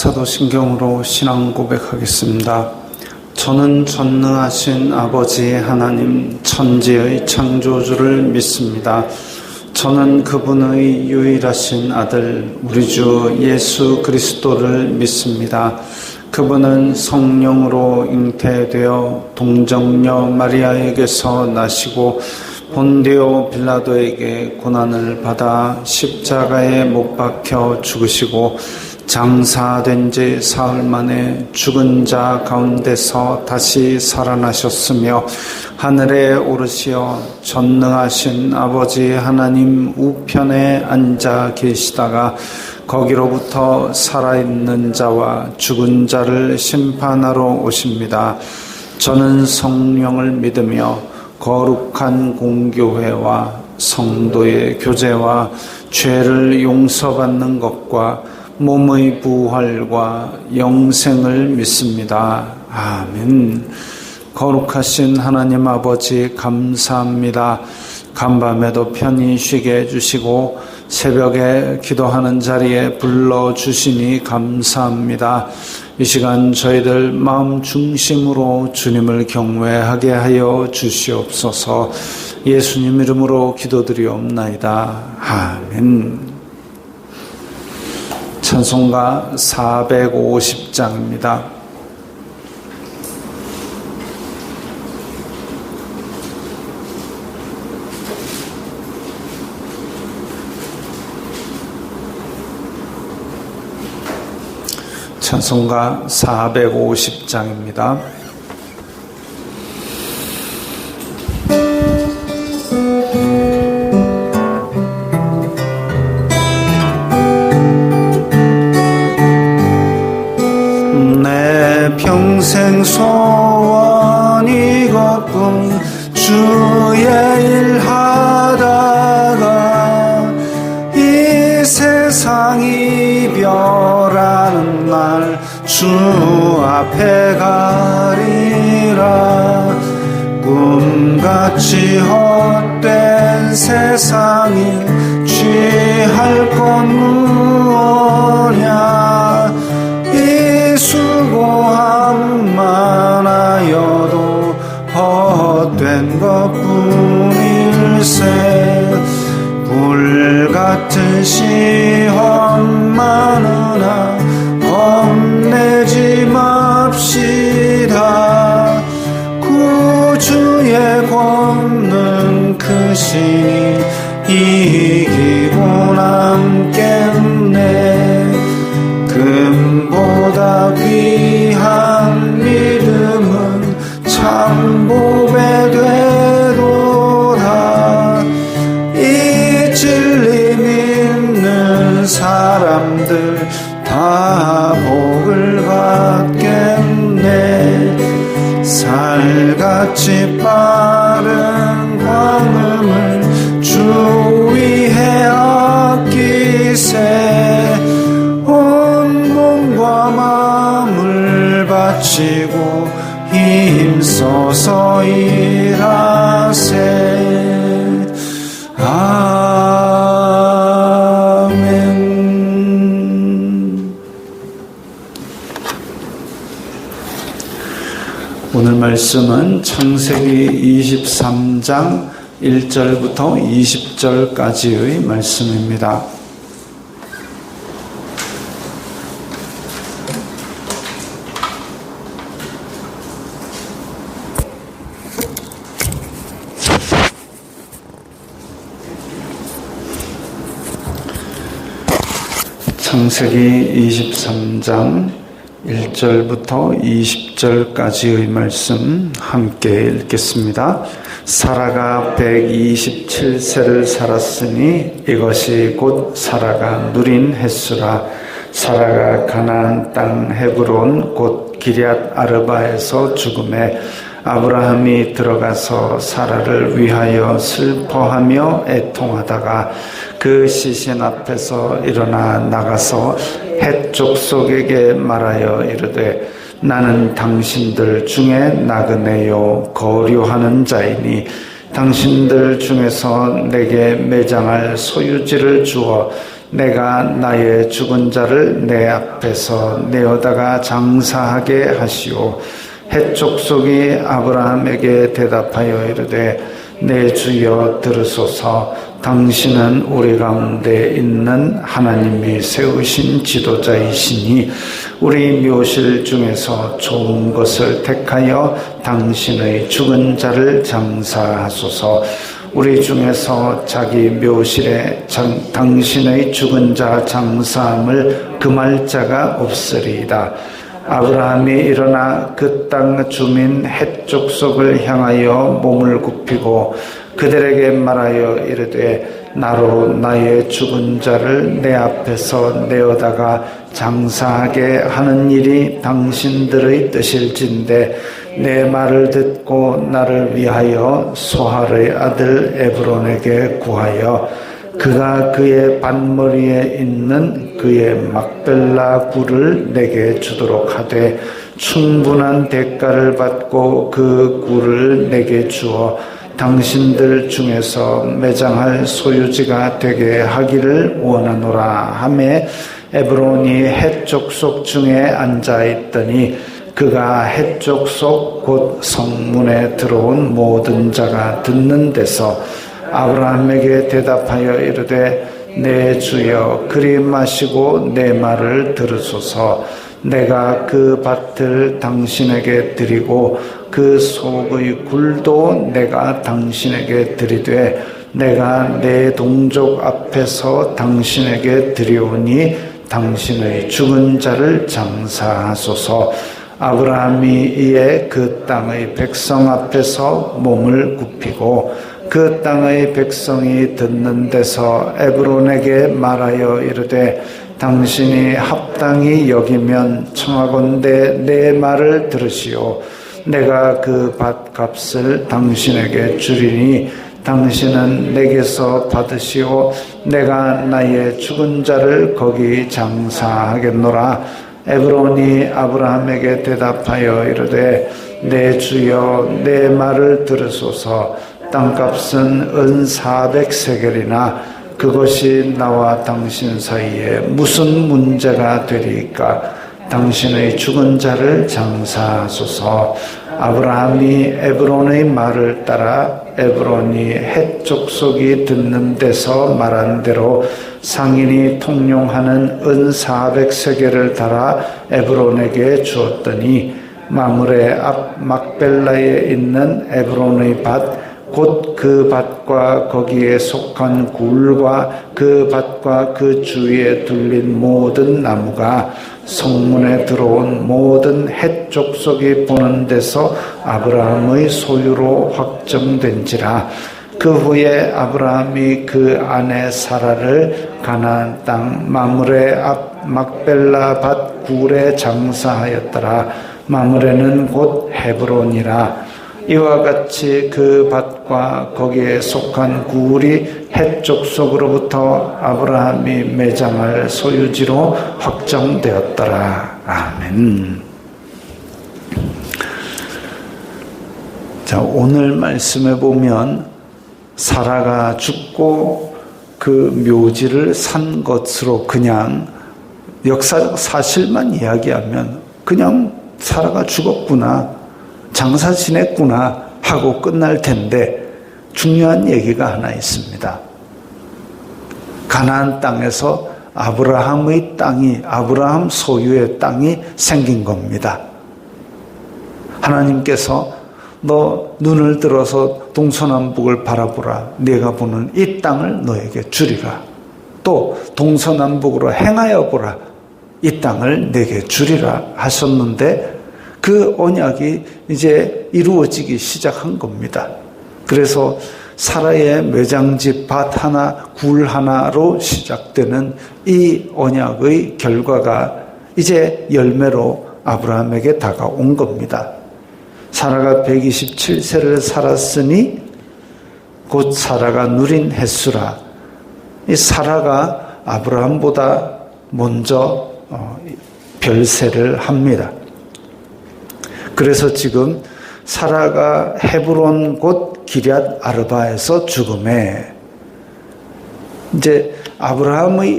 사도신경으로 신앙 고백하겠습니다. 저는 전능하신 아버지 하나님 천지의 창조주를 믿습니다. 저는 그분의 유일하신 아들 우리 주 예수 그리스도를 믿습니다. 그분은 성령으로 잉태되어 동정녀 마리아에게서 나시고 본디오 빌라도에게 고난을 받아 십자가에 못 박혀 죽으시고 장사된 지 사흘 만에 죽은 자 가운데서 다시 살아나셨으며 하늘에 오르시어 전능하신 아버지 하나님 우편에 앉아 계시다가 거기로부터 살아있는 자와 죽은 자를 심판하러 오십니다. 저는 성령을 믿으며 거룩한 공교회와 성도의 교제와 죄를 용서받는 것과 몸의 부활과 영생을 믿습니다. 아멘. 거룩하신 하나님 아버지 감사합니다. 간밤에도 편히 쉬게 해주시고 새벽에 기도하는 자리에 불러주시니 감사합니다. 이 시간 저희들 마음 중심으로 주님을 경외하게 하여 주시옵소서. 예수님 이름으로 기도드리옵나이다. 아멘. 찬송가 450장입니다. 찬송가 450장입니다. 평생 소원 이것뿐 주의 일 하다가 이 세상 이별하는 날 주 앞에 가리라. 꿈같이 헛된 세상이 취할 건 무엇냐. 이 수고함 많아여도 헛된 것뿐일세. 불같은 시험 많으나 겁내지 맙시다. 구주의 권능 크시니 이기고 남겠네. 금보다 귀한 믿음은 참 보배 되도다. 이 진리 믿는 사람들 다 복을 받겠네. 살같이 빠른 광음을 주 위에 아끼세. 온 몸과 마음을 바치고 힘써서 일하세. 아멘. 오늘 말씀은 창세기 23장 1절부터 20절까지의 말씀입니다. 창세기 23장 1절부터 20절까지의 말씀 함께 읽겠습니다. 사라가 127세를 살았으니 이것이 곧 사라가 누린 횟수라. 사라가 가나안 땅 헤브론 곧 기럇 아르바에서 죽음에 아브라함이 들어가서 사라를 위하여 슬퍼하며 애통하다가 그 시신 앞에서 일어나 나가서 헷 족속에게 말하여 이르되 나는 당신들 중에 나그네요 거류하는 자이니 당신들 중에서 내게 매장할 소유지를 주어 내가 나의 죽은 자를 내 앞에서 내어다가 장사하게 하시오. 헷 족속이 아브라함에게 대답하여 이르되 내 주여 들으소서. 당신은 우리 가운데 있는 하나님이 세우신 지도자이시니 우리 묘실 중에서 좋은 것을 택하여 당신의 죽은 자를 장사하소서. 우리 중에서 자기 묘실에 당신의 죽은 자 장사함을 금할 자가 없으리이다. 아브라함이 일어나 그 땅 주민 헷 족속을 향하여 몸을 굽히고 그들에게 말하여 이르되 나로 나의 죽은 자를 내 앞에서 내어다가 장사하게 하는 일이 당신들의 뜻일진데 내 말을 듣고 나를 위하여 소할의 아들 에브론에게 구하여 그가 그의 반머리에 있는 그의 막벨라 굴을 내게 주도록 하되 충분한 대가를 받고 그 굴을 내게 주어 당신들 중에서 매장할 소유지가 되게 하기를 원하노라 하매 에브론이 헷 족속 중에 앉아 있더니 그가 헷 족속 곧 성문에 들어온 모든 자가 듣는 데서 아브라함에게 대답하여 이르되 내 주여 그리 마시고 내 말을 들으소서. 내가 그 밭을 당신에게 드리고 그 속의 굴도 내가 당신에게 드리되 내가 내 동족 앞에서 당신에게 드리오니 당신의 죽은 자를 장사하소서. 아브라함이 이에 그 땅의 백성 앞에서 몸을 굽히고 그 땅의 백성이 듣는 데서 에브론에게 말하여 이르되 당신이 합당히 여기면 청하건대 내 말을 들으시오. 내가 그 밭값을 당신에게 주리니 당신은 내게서 받으시오. 내가 나의 죽은 자를 거기 장사하겠노라. 에브론이 아브라함에게 대답하여 이르되 내 주여 내 말을 들으소서. 땅값은 은 400세겔이나 그것이 나와 당신 사이에 무슨 문제가 되리까? 당신의 죽은 자를 장사하소서. 아브라함이 에브론의 말을 따라 에브론이 헷 족속이 듣는 데서 말한 대로 상인이 통용하는 은 400세겔을 달아 에브론에게 주었더니 마므레 앞 막벨라에 있는 에브론의 밭 곧 그 밭과 거기에 속한 굴과 그 밭과 그 주위에 둘린 모든 나무가 성문에 들어온 모든 헷 족속이 보는 데서 아브라함의 소유로 확정된지라. 그 후에 아브라함이 그 아내 사라를 가나안 땅 마므레 앞 막벨라 밭 굴에 장사하였더라. 마므레는 곧 헤브론이라. 이와 같이 그 밭과 거기에 속한 굴이 헷 족속으로부터 아브라함이 매장할 소유지로 확정되었더라. 아멘. 자, 오늘 말씀에 보면 사라가 죽고 그 묘지를 산 것으로 그냥 역사적 사실만 이야기하면 그냥 사라가 죽었구나, 장사 지냈구나 하고 끝날 텐데 중요한 얘기가 하나 있습니다. 가나안 땅에서 아브라함의 땅이, 아브라함 소유의 땅이 생긴 겁니다. 하나님께서 너 눈을 들어서 동서남북을 바라보라. 네가 보는 이 땅을 너에게 주리라. 또 동서남북으로 행하여 보라. 이 땅을 내게 주리라 하셨는데 그 언약이 이제 이루어지기 시작한 겁니다. 그래서 사라의 매장지 밭 하나, 굴 하나로 시작되는 이 언약의 결과가 이제 열매로 아브라함에게 다가온 겁니다. 사라가 127세를 살았으니 곧 사라가 누린 횟수라. 이 사라가 아브라함보다 먼저 별세를 합니다. 그래서 지금 사라가 헤브론 곧 기럇 아르바에서 죽음에 이제 아브라함의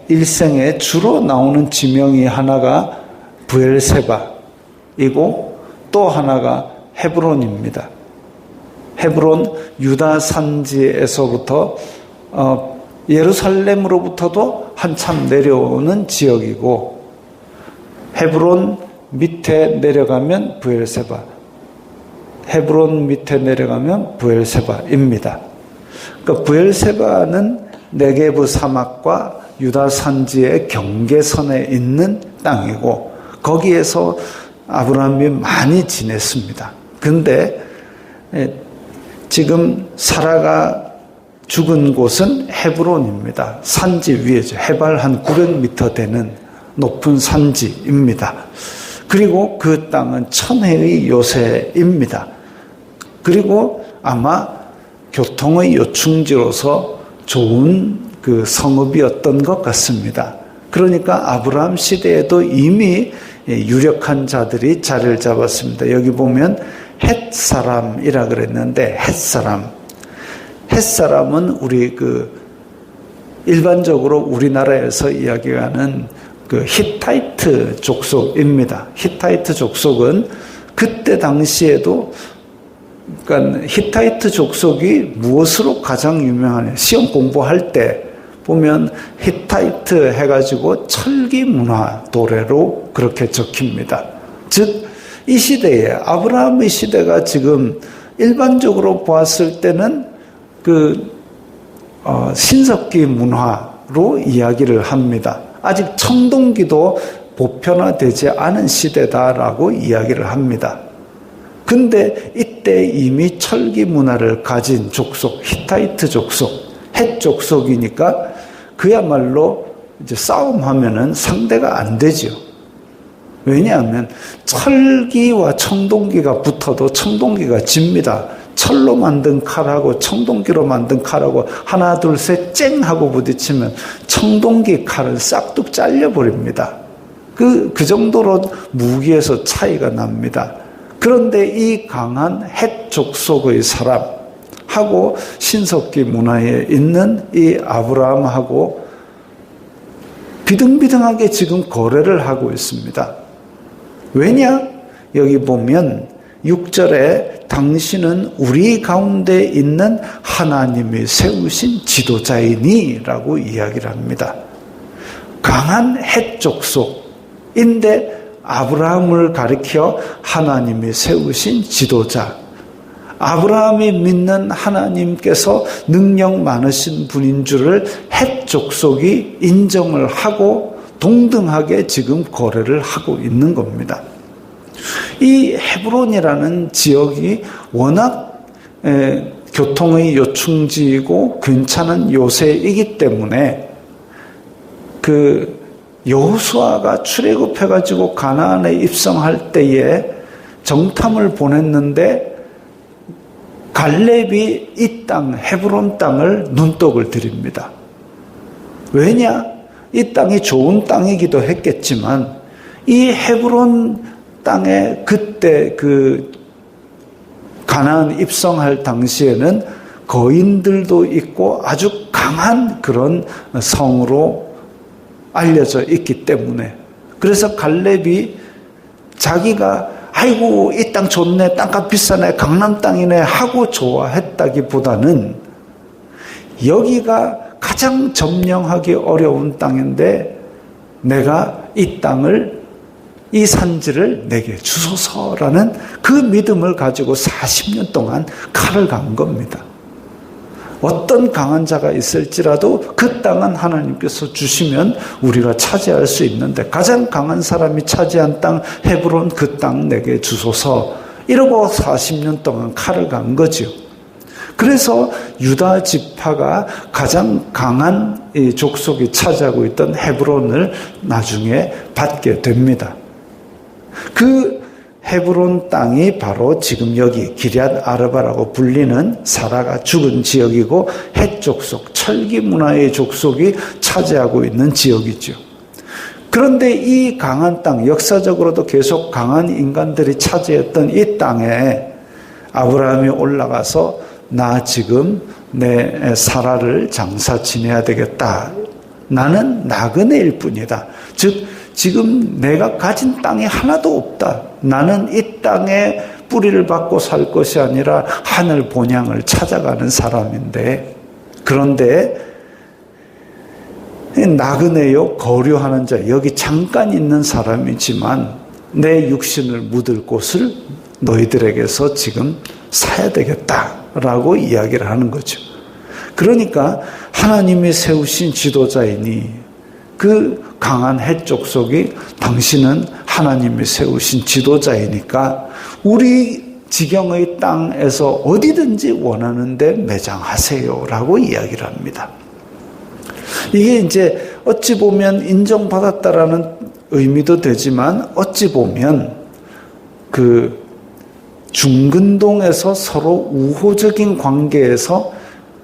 일생에 주로 나오는 지명이 하나가 브엘세바이고 또 하나가 헤브론입니다. 헤브론 유다 산지에서부터 예루살렘으로부터도 한참 내려오는 지역이고 헤브론 밑에 내려가면 브엘세바, 헤브론 밑에 내려가면 브엘세바입니다. 그러니까 브엘세바는 네게브 사막과 유다 산지의 경계선에 있는 땅이고 거기에서 아브라함이 많이 지냈습니다. 그런데 지금 사라가 죽은 곳은 헤브론입니다. 산지 위에죠. 해발 한 900m 되는 높은 산지입니다. 그리고 그 땅은 천혜의 요새입니다. 그리고 아마 교통의 요충지로서 좋은 그 성읍이었던 것 같습니다. 그러니까 아브라함 시대에도 이미 유력한 자들이 자리를 잡았습니다. 여기 보면 헷 사람이라 그랬는데 헷 사람은 우리 일반적으로 우리나라에서 이야기하는 히타이트 족속입니다. 히타이트 족속은 그때 당시에도 그러니까 히타이트 족속이 무엇으로 가장 유명하냐? 시험 공부할 때 보면 히타이트 해가지고 철기 문화 도래로 그렇게 적힙니다. 즉, 이 시대에 아브라함의 시대가 지금 일반적으로 보았을 때는 신석기 문화로 이야기를 합니다. 아직 청동기도 보편화되지 않은 시대다라고 이야기를 합니다. 근데 이때 이미 철기 문화를 가진 족속, 히타이트 족속, 헷 족속이니까 그야말로 이제 싸움하면은 상대가 안 되죠. 왜냐하면 철기와 청동기가 붙어도 청동기가 집니다. 철로 만든 칼하고 청동기로 만든 칼하고 하나 둘 셋 쨍 하고 부딪히면 청동기 칼은 싹둑 잘려버립니다. 그 정도로 무기에서 차이가 납니다. 그런데 이 강한 헷 족속의 사람하고 신석기 문화에 있는 이 아브라함하고 비등비등하게 지금 거래를 하고 있습니다. 왜냐? 여기 보면 6절에 당신은 우리 가운데 있는 하나님이 세우신 지도자이니 라고 이야기를 합니다. 강한 헷 족속인데 아브라함을 가리켜 하나님이 세우신 지도자, 아브라함이 믿는 하나님께서 능력 많으신 분인 줄을 헷 족속이 인정을 하고 동등하게 지금 거래를 하고 있는 겁니다. 이 헤브론이라는 지역이 워낙 교통의 요충지이고 괜찮은 요새이기 때문에 여호수아가 출애굽해가지고 가나안에 입성할 때에 정탐을 보냈는데 갈렙이 이 땅, 헤브론 땅을 눈독을 들입니다. 왜냐? 이 땅이 좋은 땅이기도 했겠지만 이 헤브론 땅에 그때 가나안 입성할 당시에는 거인들도 있고 아주 강한 그런 성으로 알려져 있기 때문에 그래서 갈렙이 자기가 아이고 이 땅 좋네, 땅값 비싸네, 강남 땅이네 하고 좋아했다기보다는 여기가 가장 점령하기 어려운 땅인데 내가 이 산지를 내게 주소서라는 그 믿음을 가지고 40년 동안 칼을 간 겁니다. 어떤 강한 자가 있을지라도 그 땅은 하나님께서 주시면 우리가 차지할 수 있는데 가장 강한 사람이 차지한 땅 헤브론 그 땅 내게 주소서 이러고 40년 동안 칼을 간 거죠. 그래서 유다 지파가 가장 강한 이 족속이 차지하고 있던 헤브론을 나중에 받게 됩니다. 그 헤브론 땅이 바로 지금 여기 기럇 아르바라고 불리는 사라가 죽은 지역이고 헷 족속, 철기 문화의 족속이 차지하고 있는 지역이죠. 그런데 이 강한 땅, 역사적으로도 계속 강한 인간들이 차지했던 이 땅에 아브라함이 올라가서 나 지금 내 사라를 장사 지내야 되겠다. 나는 나그네일 뿐이다. 즉 지금 내가 가진 땅이 하나도 없다. 나는 이 땅에 뿌리를 받고 살 것이 아니라 하늘 본향을 찾아가는 사람인데, 그런데 나그네요 거류하는 자, 여기 잠깐 있는 사람이지만 내 육신을 묻을 곳을 너희들에게서 지금 사야 되겠다라고 이야기를 하는 거죠. 그러니까 하나님이 세우신 지도자이니 그 강한 해족속이 당신은 하나님이 세우신 지도자이니까 우리 지경의 땅에서 어디든지 원하는 데 매장하세요라고 이야기를 합니다. 이게 이제 어찌 보면 인정받았다라는 의미도 되지만 어찌 보면 그 중근동에서 서로 우호적인 관계에서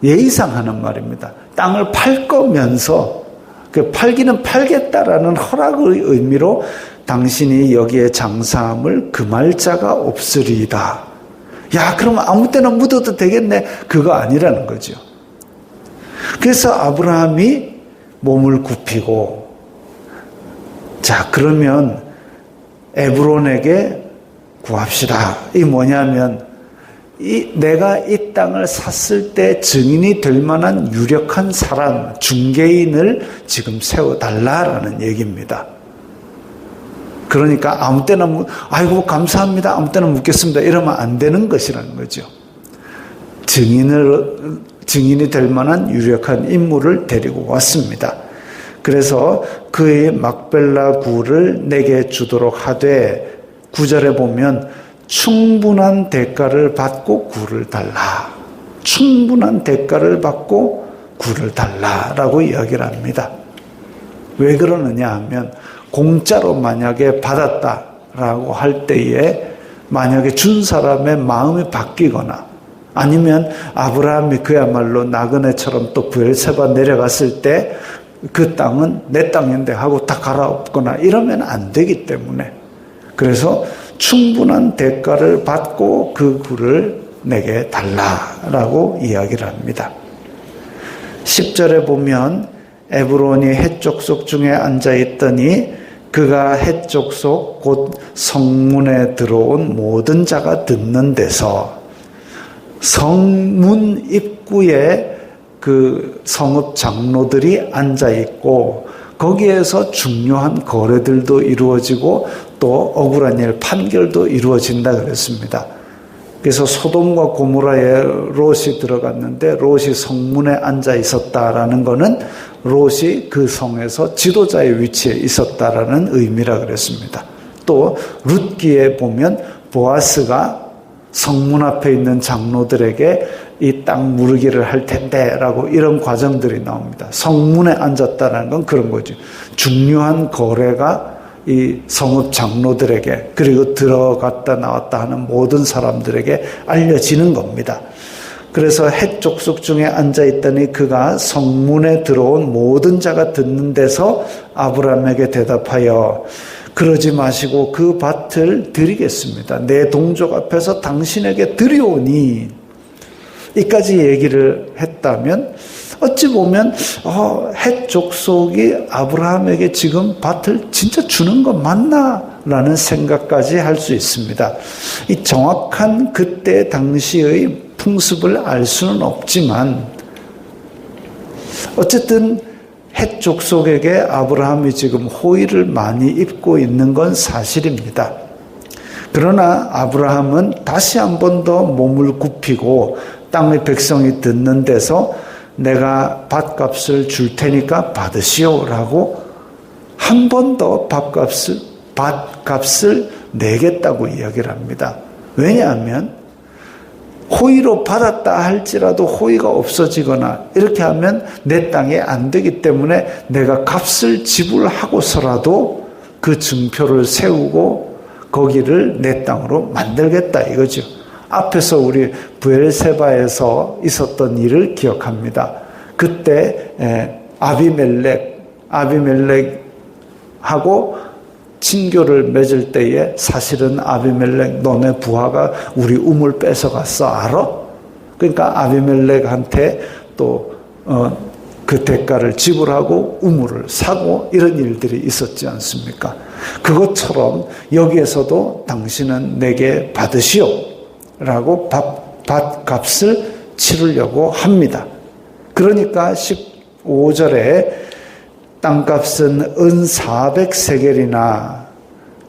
예의상 하는 말입니다. 땅을 팔 거면서 그 팔기는 팔겠다라는 허락의 의미로 당신이 여기에 장사함을 금할 자가 없으리이다. 야, 그럼 아무 때나 묻어도 되겠네. 그거 아니라는 거죠. 그래서 아브라함이 몸을 굽히고, 자, 그러면 에브론에게 구합시다. 이 뭐냐면, 내가 이 땅을 샀을 때 증인이 될 만한 유력한 사람, 중개인을 지금 세워달라라는 얘기입니다. 그러니까 아무 때나 아이고 감사합니다. 아무 때나 묻겠습니다. 이러면 안 되는 것이라는 거죠. 증인이 될 만한 유력한 인물을 데리고 왔습니다. 그래서 그의 막벨라 굴을 내게 주도록 하되 9절에 보면 충분한 대가를 받고 굴을 달라. 충분한 대가를 받고 굴을 달라라고 이야기를 합니다. 왜 그러느냐 하면 공짜로 만약에 받았다라고 할 때에 만약에 준 사람의 마음이 바뀌거나 아니면 아브라함이 그야말로 나그네처럼 또 브엘세바 내려갔을 때 그 땅은 내 땅인데 하고 다 갈아엎거나 이러면 안 되기 때문에 그래서 충분한 대가를 받고 그 굴을 내게 달라라고 이야기를 합니다. 10절에 보면 에브론이 헷족속 중에 앉아있더니 그가 헷족속 곧 성문에 들어온 모든 자가 듣는 데서 성문 입구에 그 성읍 장로들이 앉아있고 거기에서 중요한 거래들도 이루어지고 또 억울한 일 판결도 이루어진다 그랬습니다. 그래서 소돔과 고모라에 롯이 들어갔는데 롯이 성문에 앉아 있었다라는 것은 롯이 그 성에서 지도자의 위치에 있었다라는 의미라 그랬습니다. 또 룻기에 보면 보아스가 성문 앞에 있는 장로들에게 이 땅 무르기를 할 텐데 라고 이런 과정들이 나옵니다. 성문에 앉았다는 건 그런 거죠. 중요한 거래가 이 성읍 장로들에게 그리고 들어갔다 나왔다 하는 모든 사람들에게 알려지는 겁니다. 그래서 헷족속 중에 앉아있더니 그가 성문에 들어온 모든 자가 듣는 데서 아브라함에게 대답하여 그러지 마시고 그 밭을 드리겠습니다. 내 동족 앞에서 당신에게 드리오니 이까지 얘기를 했다면 어찌 보면 헷족속이 아브라함에게 지금 밭을 진짜 주는 거 맞나? 라는 생각까지 할 수 있습니다. 이 정확한 그때 당시의 풍습을 알 수는 없지만 어쨌든 헷족속에게 아브라함이 지금 호의를 많이 입고 있는 건 사실입니다. 그러나 아브라함은 다시 한 번 더 몸을 굽히고 땅의 백성이 듣는 데서 내가 밭값을 줄 테니까 받으시오라고 한 번 더 밭값을 내겠다고 이야기를 합니다. 왜냐하면 호의로 받았다 할지라도 호의가 없어지거나 이렇게 하면 내 땅에 안 되기 때문에 내가 값을 지불하고서라도 그 증표를 세우고 거기를 내 땅으로 만들겠다 이거죠. 앞에서 우리 브엘세바에서 있었던 일을 기억합니다. 그때 아비멜렉하고 친교를 맺을 때에 사실은 아비멜렉 너네 부하가 우리 우물 뺏어갔어 알아? 그러니까 아비멜렉한테 또 그 대가를 지불하고 우물을 사고 이런 일들이 있었지 않습니까? 그것처럼 여기에서도 당신은 내게 받으시오 라고 밭값을 치르려고 합니다. 그러니까 15절에 땅값은 은 400세겔이나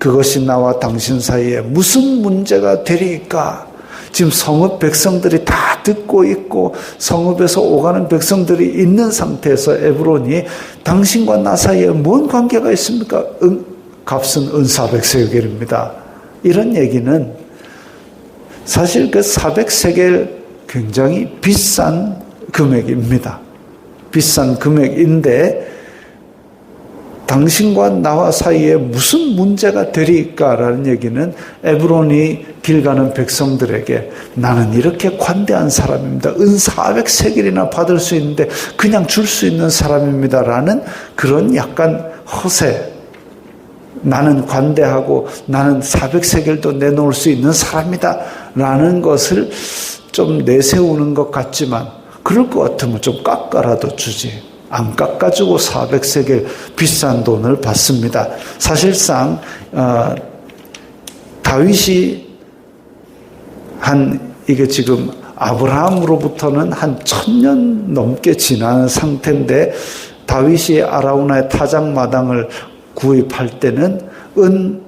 그것이 나와 당신 사이에 무슨 문제가 되리까? 지금 성읍 백성들이 다 듣고 있고 성읍에서 오가는 백성들이 있는 상태에서 에브론이 당신과 나 사이에 뭔 관계가 있습니까? 값은 은 400세겔입니다. 이런 얘기는 사실 그 400세겔 굉장히 비싼 금액입니다. 비싼 금액인데 당신과 나와 사이에 무슨 문제가 되리까라는 얘기는 에브론이 길 가는 백성들에게 나는 이렇게 관대한 사람입니다. 은 400세겔이나 받을 수 있는데 그냥 줄 수 있는 사람입니다라는 그런 약간 허세. 나는 관대하고 나는 400세겔도 내놓을 수 있는 사람이다 라는 것을 좀 내세우는 것 같지만 그럴 것 같으면 좀 깎아라도 주지. 안 깎아주고 400세겔 비싼 돈을 받습니다. 사실상 다윗이 이게 지금 아브라함으로부터는 한 1000년 넘게 지난 상태인데 다윗이 아라우나의 타작마당을 구입할 때는 은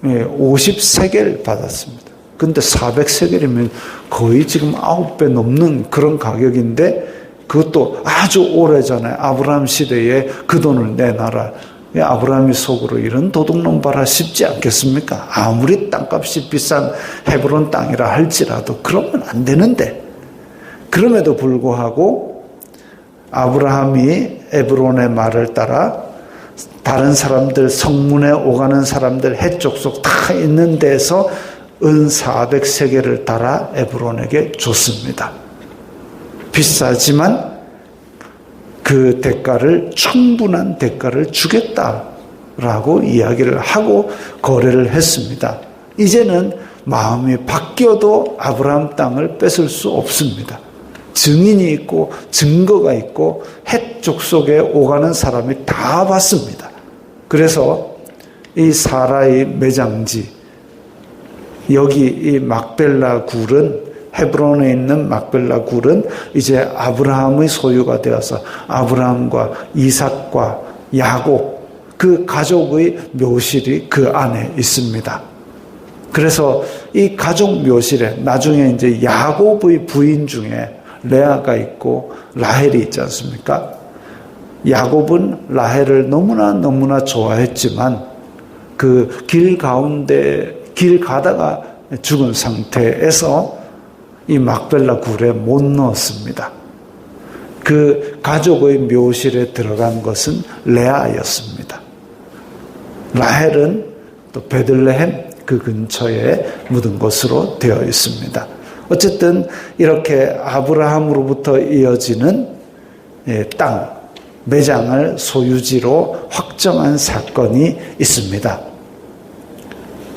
50세겔 받았습니다. 근데 400세겔이면 거의 지금 9배 넘는 그런 가격인데 그것도 아주 오래전에 아브라함 시대에 그 돈을 내놔라. 아브라함이 속으로 이런 도둑놈 봐라 싶지 않겠습니까? 아무리 땅값이 비싼 헤브론 땅이라 할지라도 그러면 안 되는데 그럼에도 불구하고 아브라함이 에브론의 말을 따라 다른 사람들 성문에 오가는 사람들 해족속 다 있는 데서 은 400세겔을 달아 에브론에게 줬습니다. 비싸지만 그 대가를 충분한 대가를 주겠다라고 이야기를 하고 거래를 했습니다. 이제는 마음이 바뀌어도 아브라함 땅을 뺏을 수 없습니다. 증인이 있고 증거가 있고 헷 족속에 오가는 사람이 다 봤습니다. 그래서 이 사라의 매장지 여기 이 막벨라 굴은 헤브론에 있는 막벨라 굴은 이제 아브라함의 소유가 되어서 아브라함과 이삭과 야곱 그 가족의 묘실이 그 안에 있습니다. 그래서 이 가족 묘실에 나중에 이제 야곱의 부인 중에 레아가 있고 라헬이 있지 않습니까? 야곱은 라헬을 너무나 좋아했지만 그 길 가다가 죽은 상태에서 이 막벨라 굴에 못 넣었습니다. 그 가족의 묘실에 들어간 것은 레아였습니다. 라헬은 또 베들레헴 그 근처에 묻은 것으로 되어 있습니다. 어쨌든 이렇게 아브라함으로부터 이어지는 땅, 매장을 소유지로 확정한 사건이 있습니다.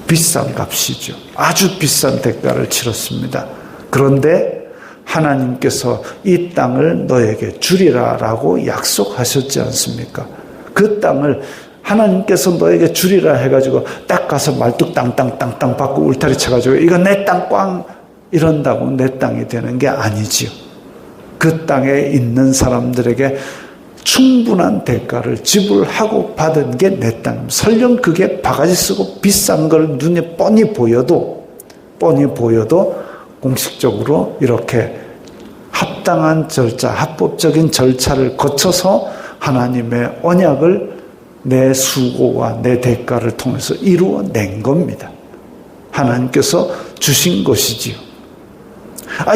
비싼 값이죠. 아주 비싼 대가를 치렀습니다. 그런데 하나님께서 이 땅을 너에게 주리라라고 약속하셨지 않습니까? 그 땅을 하나님께서 너에게 주리라 해가지고 딱 가서 말뚝 땅 받고 울타리 쳐가지고 이거 내 땅 꽝 이런다고 내 땅이 되는 게 아니지요. 그 땅에 있는 사람들에게 충분한 대가를 지불하고 받은 게 내 땅입니다. 설령 그게 바가지 쓰고 비싼 걸 눈에 뻔히 보여도 공식적으로 이렇게 합당한 절차, 합법적인 절차를 거쳐서 하나님의 언약을 내 수고와 내 대가를 통해서 이루어낸 겁니다. 하나님께서 주신 것이지요.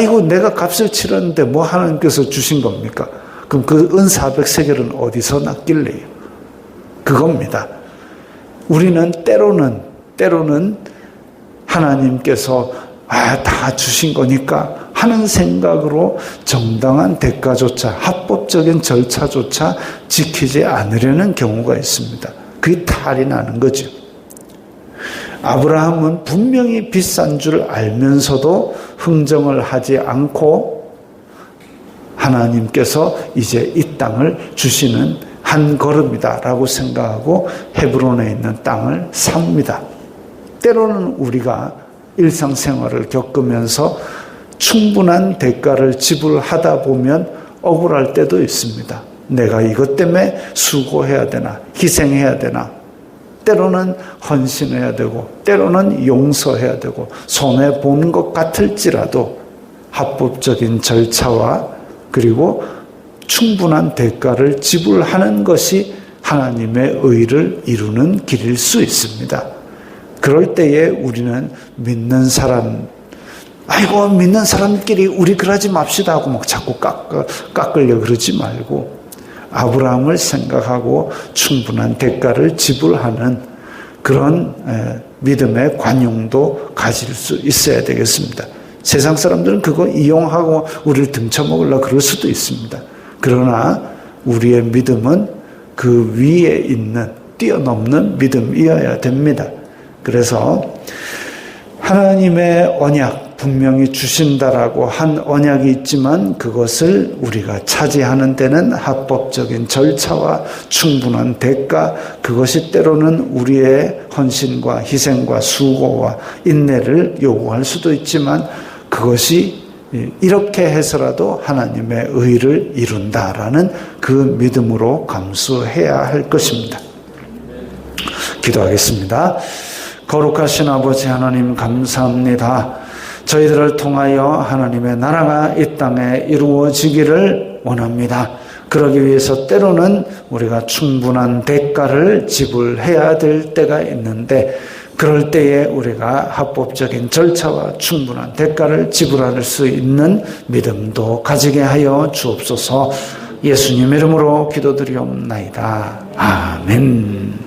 이거 내가 값을 치렀는데 뭐 하나님께서 주신 겁니까? 그럼 그 은 400세겔은 어디서 났길래요? 그겁니다. 우리는 때로는 하나님께서 다 주신 거니까 하는 생각으로 정당한 대가조차 합법적인 절차조차 지키지 않으려는 경우가 있습니다. 그게 탈이 나는 거죠. 아브라함은 분명히 비싼 줄 알면서도 흥정을 하지 않고 하나님께서 이제 이 땅을 주시는 한 걸음이다라고 생각하고 헤브론에 있는 땅을 삽니다. 때로는 우리가 일상생활을 겪으면서 충분한 대가를 지불하다 보면 억울할 때도 있습니다. 내가 이것 때문에 수고해야 되나, 희생해야 되나, 때로는 헌신해야 되고 때로는 용서해야 되고 손해보는 것 같을지라도 합법적인 절차와 그리고 충분한 대가를 지불하는 것이 하나님의 의를 이루는 길일 수 있습니다. 그럴 때에 우리는 믿는 사람, 아이고 믿는 사람끼리 우리 그러지 맙시다 하고 막 자꾸 깎으려 그러지 말고 아브라함을 생각하고 충분한 대가를 지불하는 그런 믿음의 관용도 가질 수 있어야 되겠습니다. 세상 사람들은 그거 이용하고 우리를 등쳐먹으려고 그럴 수도 있습니다. 그러나 우리의 믿음은 그 위에 있는 뛰어넘는 믿음이어야 됩니다. 그래서 하나님의 언약, 분명히 주신다라고 한 언약이 있지만 그것을 우리가 차지하는 데는 합법적인 절차와 충분한 대가, 그것이 때로는 우리의 헌신과 희생과 수고와 인내를 요구할 수도 있지만 그것이 이렇게 해서라도 하나님의 의를 이룬다라는 그 믿음으로 감수해야 할 것입니다. 기도하겠습니다. 거룩하신 아버지 하나님 감사합니다. 저희들을 통하여 하나님의 나라가 이 땅에 이루어지기를 원합니다. 그러기 위해서 때로는 우리가 충분한 대가를 지불해야 될 때가 있는데 그럴 때에 우리가 합법적인 절차와 충분한 대가를 지불할 수 있는 믿음도 가지게 하여 주옵소서. 예수님 이름으로 기도드리옵나이다. 아멘.